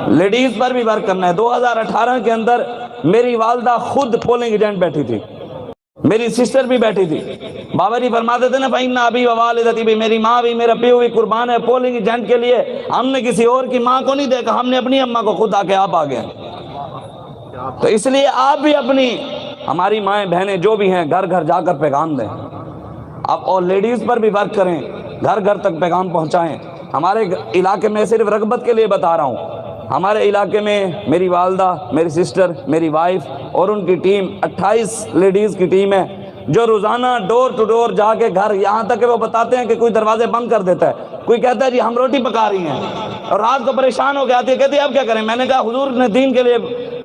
Ladies پر بھی work کرنا ہے۔ 2018 کے اندر میری والدہ خود پولنگ ایجنٹ بیٹھی تھی، میری سسٹر بھی بیٹھی تھی۔ بابا جی فرماتے تھے نا فَإِنَّ أَبِي وَوَالِدَتِي بھی، میری ماں بھی، میرا پیو بھی قربان ہے پولنگ ایجنٹ کے لیے۔ ہم نے کسی اور کی ماں کو نہیں دیکھا، ہم نے اپنی اماں کو خود آپ آ گئے۔ تو اس لیے آپ بھی اپنی ہماری مائیں بہنیں جو بھی ہیں گھر گھر جا کر پیغام دیں آپ، اور لیڈیز پر بھی ورک کریں، گھر گھر تک پیغام پہنچائیں۔ ہمارے علاقے میں صرف رغبت کے لیے بتا رہا ہوں، ہمارے علاقے میں میری والدہ، میری سسٹر، میری وائف اور ان کی ٹیم 28 لیڈیز کی ٹیم ہے جو روزانہ ڈور ٹو ڈور جا کے گھر، یہاں تک کہ وہ بتاتے ہیں کہ کوئی دروازے بند کر دیتا ہے، کوئی کہتا ہے جی ہم روٹی پکا رہی ہیں اور رات کو پریشان ہو کے آتی ہے، کہتی ہے اب کیا کریں؟ میں نے کہا حضور نے دین کے لیے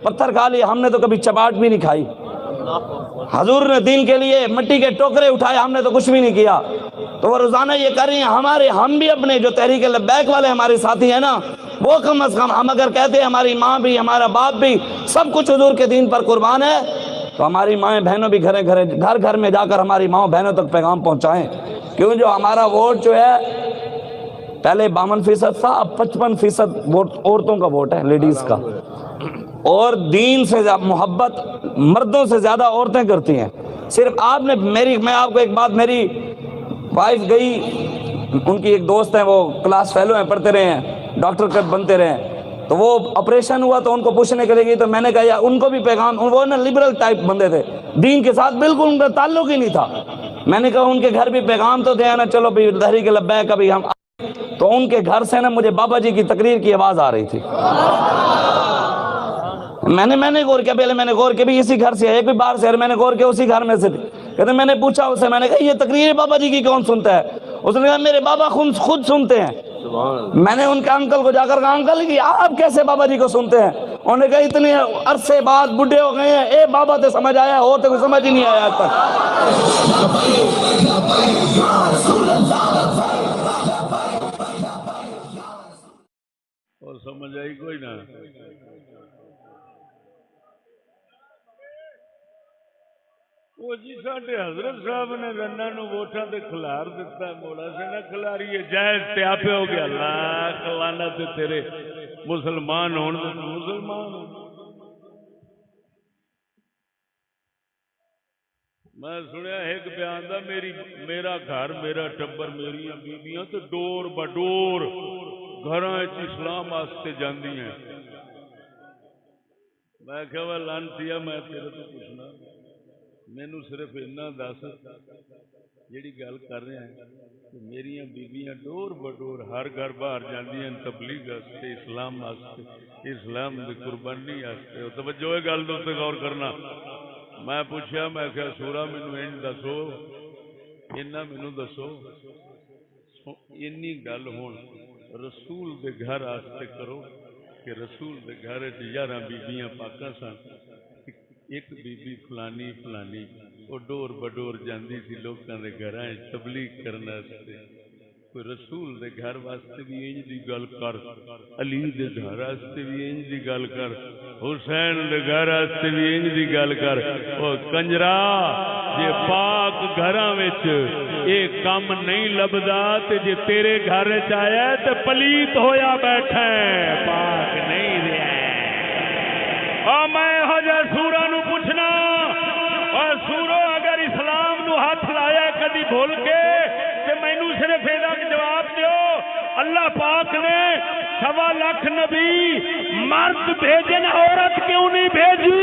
پتھر کھا لیے، ہم نے تو کبھی چپاٹ بھی نہیں کھائی۔ حضور نے دین کے لیے مٹی کے ٹوکرے اٹھائے، ہم نے تو کچھ بھی نہیں کیا۔ تو وہ روزانہ یہ کر رہی ہیں۔ ہم بھی اپنے جو تحریک لبیک والے ہمارے ساتھی ہیں نا، وہ کم از کم ہم اگر کہتے ہیں ہماری ماں بھی، ہمارا باپ بھی، سب کچھ حضور کے دین پر قربان ہے، تو ہماری مائیں بہنوں بھی گھر گھر میں جا کر ہماری ماں بہنوں تک پیغام پہنچائیں۔ کیوں جو ہمارا ووٹ جو ہے پہلے 52% تھا، اب 55% ووٹ عورتوں کا ووٹ ہے، لیڈیز کا۔ اور دین سے محبت مردوں سے زیادہ عورتیں کرتی ہیں۔ صرف آپ نے میں آپ کو ایک بات، میری وائف گئی، ان کی ایک دوست ہیں، وہ کلاس فیلو ہیں، پڑھتے رہے ہیں، ڈاکٹر بنتے رہے ہیں، تو وہ آپریشن ہوا تو ان کو پوچھنے کے لیے گئی، تو میں نے کہا یا ان کو بھی پیغام، وہ نا لبرل ٹائپ بندے تھے، دین کے ساتھ بالکل ان کا تعلق ہی نہیں تھا۔ میں نے کہا ان کے گھر بھی پیغام تو دے نا، چلو بھی تحریک لبیک کا بھی ہم، تو ان کے گھر سے نا مجھے بابا جی کی تقریر کی آواز آ رہی تھی۔ میں نے غور کیا، پہلے میں نے غور کیا بھی اسی گھر سے ہے، کوئی باہر سے ہے، میں نے غور کیا اسی گھر میں سے تھی۔ کہتے میں نے پوچھا اسے، میں نے کہا یہ تقریر بابا جی کی کون سنتا ہے؟ اس نے کہا میرے بابا خود سنتے ہیں۔ میں نے ان کے انکل کو جا کر کہا انکل کہ آپ کیسے بابا جی کو سنتے ہیں؟ انہوں نے کہا اتنے عرصے بعد بڈھے ہو گئے ہیں، اے بابا تے سمجھ آیا، اور تو کوئی سمجھ ہی نہیں آیا آج تک۔ اور سمجھ آئی کوئی نہ؟ وہ جی ساڈے حضرت صاحب نے رنا نو ووٹاں تے کھلار دیتا ہے، موڑا سے نہ کھلاریے، جائز تے آپے ہو گیا، لاکھ لعنت تیرے مسلمان ہون دے، مسلمان ہون۔ میں سنیا ایک بیان دا، میرا گھر میرا ٹبر میریاں بیبیاں تے ڈور بڈور گھراں وچ اسلام واسطے جاندی ہیں۔ میں کہا وہ لعنتیا، میں تیرے تو پوچھنا، مینوں صرف اتنا دس جیڑی گل کر رہے ہیں کہ میریاں بیبیاں ڈور بڈور ہر گھر باہر جاندیاں تبلیغ واسطے، اسلام واسطے، اسلام دی قربانی واسطے۔ توجہ ہے گل تے غور کرنا۔ میں پوچھا، میں کہ سورا مینوں این دسو، اینا مینوں دسو، اینی گل ہن رسول دے گھر واسطے کرو کہ رسول دے گھر 11 بیبیاں پاکاں سن، ایک بی بی فلانی فلانی وہ ڈور بڈور جاندی سی لوکاں دے گھراں تبلیغ کرن واسطے۔ کوئی رسول دے گھر واسطے بھی انج دی گل کر، علی دے گھر واسطے بھی انج دی گل کر، حسین دے گھر واسطے بھی انج دی گل کر۔ او کنجرا، جے پاک گھراں وچ اے کم نہیں لبدا تے جے تیرے گھر وچ آیا تے پلیت ہویا بیٹھا ہے، پاک نہیں رہیا۔ او میں ہو جا سورا نو پوچھنا، اور سورو اگر اسلام نو ہاتھ لایا کدی بھول کے تے مینوں صرف ایدا جواب دیو، اللہ پاک نے 1.25 لاکھ نبی مرد بھیجن، عورت کیوں نہیں بھیجی؟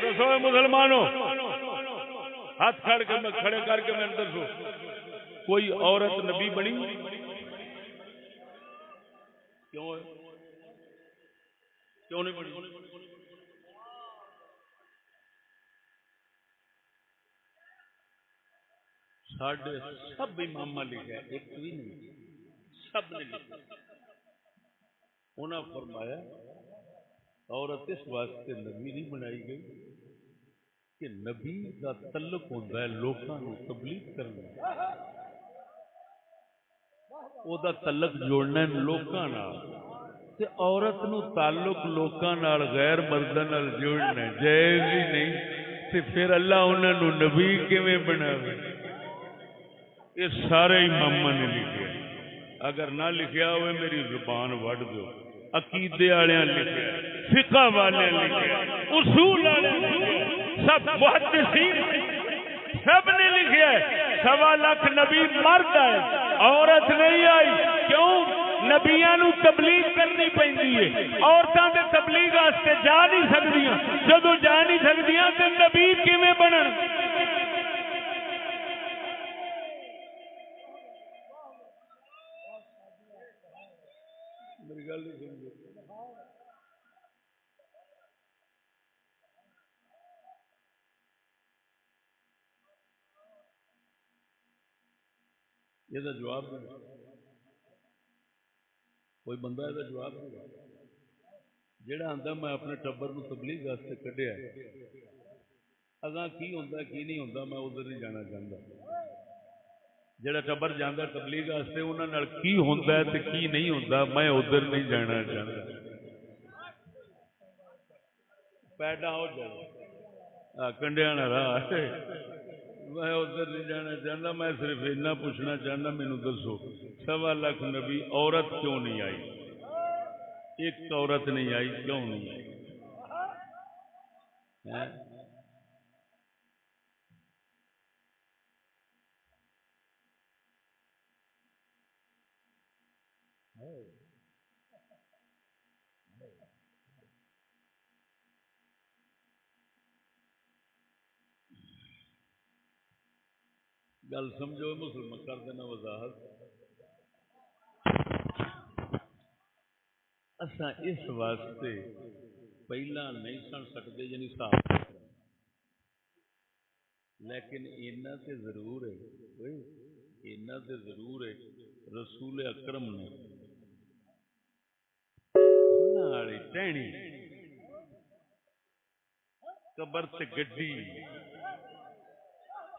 دسو مسلمانوں، ہاتھ کھڑے کر کے میں دسو، کوئی عورت نبی بنی؟ کیوں نہیں بنی؟ ساڈے سب امام لکھا ہے، ایک بھی نہیں، سب نے لکھا۔ انہاں فرمایا عورت اس واسطے نبی نہیں بنائی گئی کہ نبی کا تعلق ہوتا ہے لوکاں نو تبلیغ کرنا، او دا تعلق جوڑنا ہے لوکاں نال، تے عورت نو تعلق لوکاں نال غیر مرداں نال جوڑنا جائز ہی نہیں، تے پھر اللہ انہاں نو نبی کیویں بناوے؟ یہ سارے اماماں نے لکھا ہے، اگر نہ لکھیا ہوئے میری زبان وڈ دو، عقیدے والے لکھا ہے، فقہ والے لکھا ہے، اصول والے لکھا ہے، سب محدثین سب نے لکھا ہے۔ 1.25 لاکھ نبی مرد ہے، عورت نہیں آئی، کیوں؟ نبیاں نو تبلیغ کرنی پیندی ہے، عورتاں تے تبلیغ واسطے جا نہیں سکدیاں، جدوں جا نہیں سکدیاں تے نبی کیویں بنن؟ میری گل نہیں سمجھ یہ جواب دے، کوئی بندہ یہ جواب دے جڑا آندا میں اپنے ٹبر نو تبلیغ واسطے کڈیا اگاں کی ہوندا کی نہیں ہوندا میں ادھر نہیں جانا چاہتا، جڑا ٹبر جاندا تبلیغ واسطے انہاں نال کی ہوندا ہے تے کی نہیں ہوندا میں ادھر نہیں جانا چاہتا، پیڈا ہو جائے کنڈیاں نال راہ میں ادھر نہیں جانا چاہتا، میں صرف اتنا پوچھنا چاہنا مینوں دسو 1.25 لاکھ نبی عورت کیوں نہیں آئی؟ ایک عورت نہیں آئی، کیوں نہیں آئی؟ گل سمجھو مسلمان کر دینا وضاحت، اساں اس واسطے پہلا نہیں سن سکتے یعنی صاحب، لیکن اینا تے ضرور ہے، اینا تے ضرور ہے رسول اکرم نے ناڑی ٹہنی قبر تے گڈی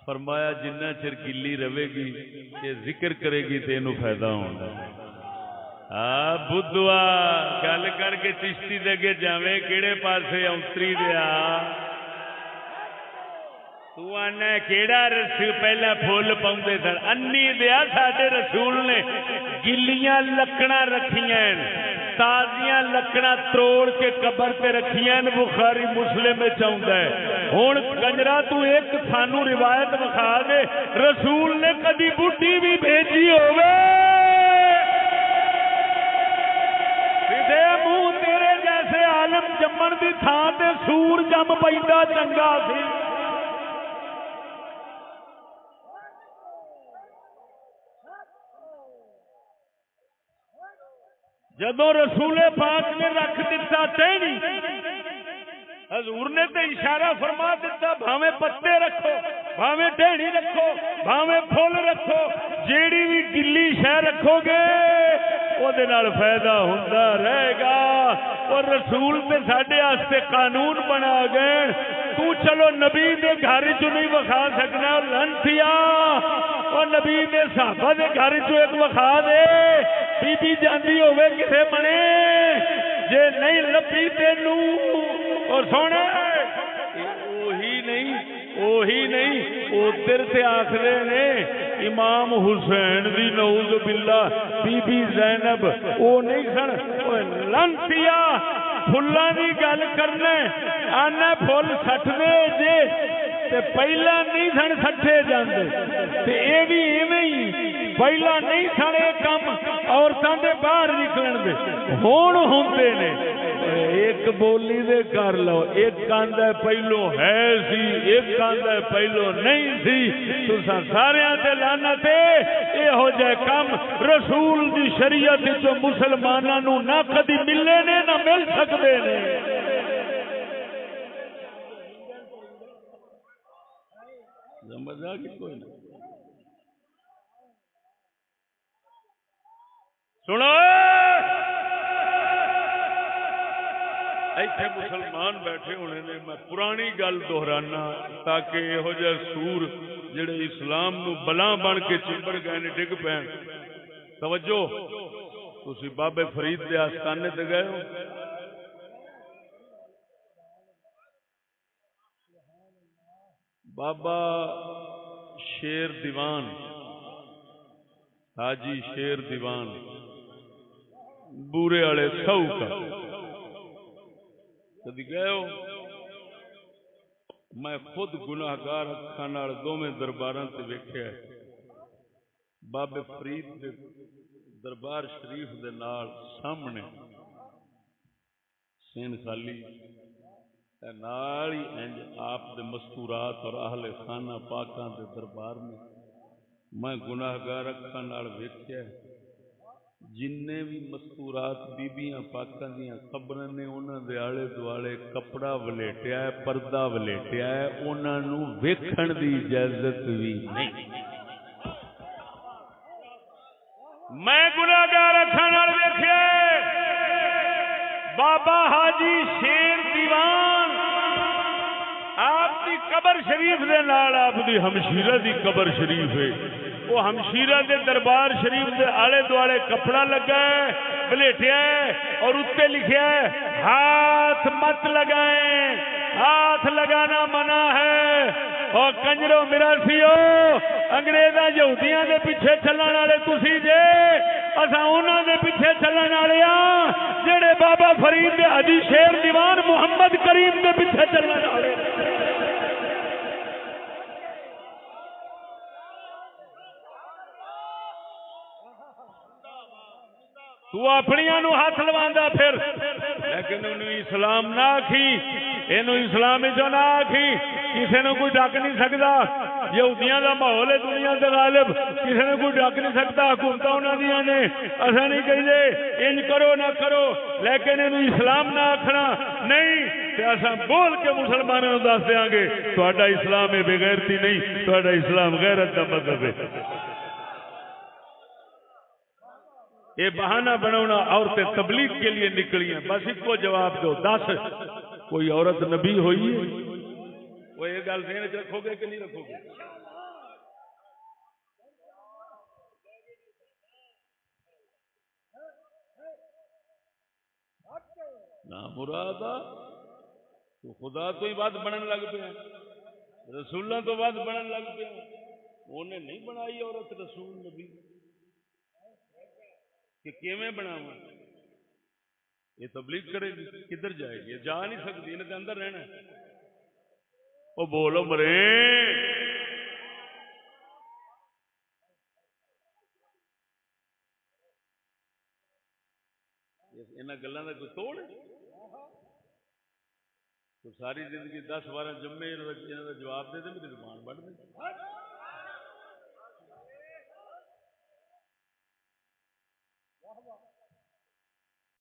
فرمایا جنہ چر گلی رہے گی یہ ذکر کرے گی تے اینو فائدہ ہونا۔ بدھوا گل کر کے چشتی دے کے جاویں کیڑے پاسے اونتری دیا تو آنا کیڑا رسول پہلا پھول پاؤندے سن انی دیا ساڈے رسول نے گلیاں لکڑاں رکھیاں تازیاں لکڑاں تروڑ کے قبر تے رکھیاں بخاری مسلم وچ آوندا ہے۔ ہن کنجرا تو ایک سانو روایت بخا دے رسول نے کدی بڈھی بھی بھیجی ہوے منہ تیرے جیسے عالم جمن دی تھان تے سور جم پیندا چنگا سی۔ جدو رسول پاک نے رکھ دیتا ٹہنی حضور نے تو اشارہ فرما دیتا بھاویں پتے رکھو بھاویں ٹہنی رکھو بھاویں پھول رکھو جیڑی بھی گلی شے رکھو گے وہ فائدہ ہوتا رہے گا۔ اور رسول تے ساڈے واسطے قانون بنا گئے تو چلو نبی دے گھر چ نہیں وکھا سکنا لنتیا اور نبی دے صحابہ دے گھر چ ایک وکھا دے بی بی جاندی ہوے کسے بنے جے نہیں لبھی تینوں اور سونا وہی نہیں ادھر سے آخر نے امام حسین دی نعوذ باللہ بی بی زینب وہ نہیں سن لنتیا پھلاں دی گل کرنے آنا پھول سٹ دے جے تے پہلا نہیں سن سٹے جاندے تے اے بھی ایویں ہی پہلا نہیں سن اے کم عورتاں دے باہر نکلن دے ہون ہوندے نے ایک بولی دے کر لو ایک آندا پہلو ہے سی ایک آندا پہلو نہیں سی تساں ساریاں تے لعنت اے ہو جائے کم رسول دی شریعت وچوں مسلماناں نو نہ کدی ملے نے نہ مل سکدے نے۔ کوئی نہیں سنو ایتھے مسلمان بیٹھے ہونے نے میں پرانی گل دہرانا تاکہ یہو جہ سور جڑے اسلام نو بلاں بن کے چمبڑ گئے نے ڈگ پین۔ توجہ تسی بابے فرید دے آستانے تے گئے ہو؟ بابا شیر دیوان حاجی شیر دیوان بورے والے سہو کا کدی گئے ہو؟ میں خود گناہگار اکھاں نال دوویں درباراں تے ویکھیا ہے، بابے فرید دے دربار شریف دے نال سامنے سین خالی نال ہی انج آپ دے مستورات اور اہل خانہ پاکاں دے دربار میں گناہگار اکھاں نال ویکھیا ہے، جننے بھی مستورات بیبیاں پاکاں دیاں قبراں نے انہاں دے آلے دوالے کپڑا ولیٹیا ہے، پردہ ولیٹیا ہے، انہاں نوں ویکھن دی اجازت بھی نہیں۔ میں گناہگار اکھاں نال ویکھیا ہے، بابا حاجی شیر دیوان آپ دی قبر شریف دے نال آپ دی ہمشیرہ دی قبر شریف ہے، وہ ہمشیرہ دے دربار شریف دے آلے دوالے کپڑا لگا ہے، بلیٹیا ہے، اور اتنے لکھیا ہے ہاتھ مت لگائیں، ہاتھ لگانا منع ہے۔ اور کنجرو مراسیو انگریزاں یہودیاں دے پیچھے چلن والے تسی جے، اساں انہاں دے پیچھے چلن والے ہاں جڑے بابا فرید دے حاجی شیر دیوان محمد کریم دے پیچھے چلن والے۔ تو اپنیاں نو ہاتھ لواندا پھر، لیکن انہوں اسلام نہ آکھی، اینو اسلام جو نہ آکھی، کسی نے کوئی ڈک نہیں سکتا۔ یہودیاں دا ماحول ہے دنیا دے غالب، کسی نے کوئی ڈک نہیں سکتا، حکومت انہاں دیاں نے، اساں نہیں کہندے انج کرو نہ کرو، لیکن اینو اسلام نہ آکھنا نہیں تے اساں بول کے مسلماناں نوں دس دیاں گے تہاڈا اسلام ہے بے غیرتی نہیں، تہاڈا اسلام غیرت دا مذہب ہے۔ یہ بہانہ بنانا عورتیں تبلیغ کے لیے نکلی ہیں، بس اس کو جواب دو، 10 کوئی عورت نبی ہوئی ہے؟ وہ یہ گل ذہن وچ رکھو گے کہ نہیں رکھو گے؟ نہ مرادہ تو خدا تو ہی بات بنن لگ پیا، رسولوں تو بات بنن لگ پیا، انہیں نہیں بنائی عورت رسول نبی کہ کیویں بناواں؟ یہ تبلیغ کرے گی کدھر جائے گی؟ یہ جا نہیں سکتی، انہیں کے اندر رہنا ہے۔ وہ بولو مرے انہاں گلاں دا کوئی توڑ ہے؟ تو ساری زندگی 10-12 جمعے انہاں دا جواب دے دے، میری زبان بڑھ دے۔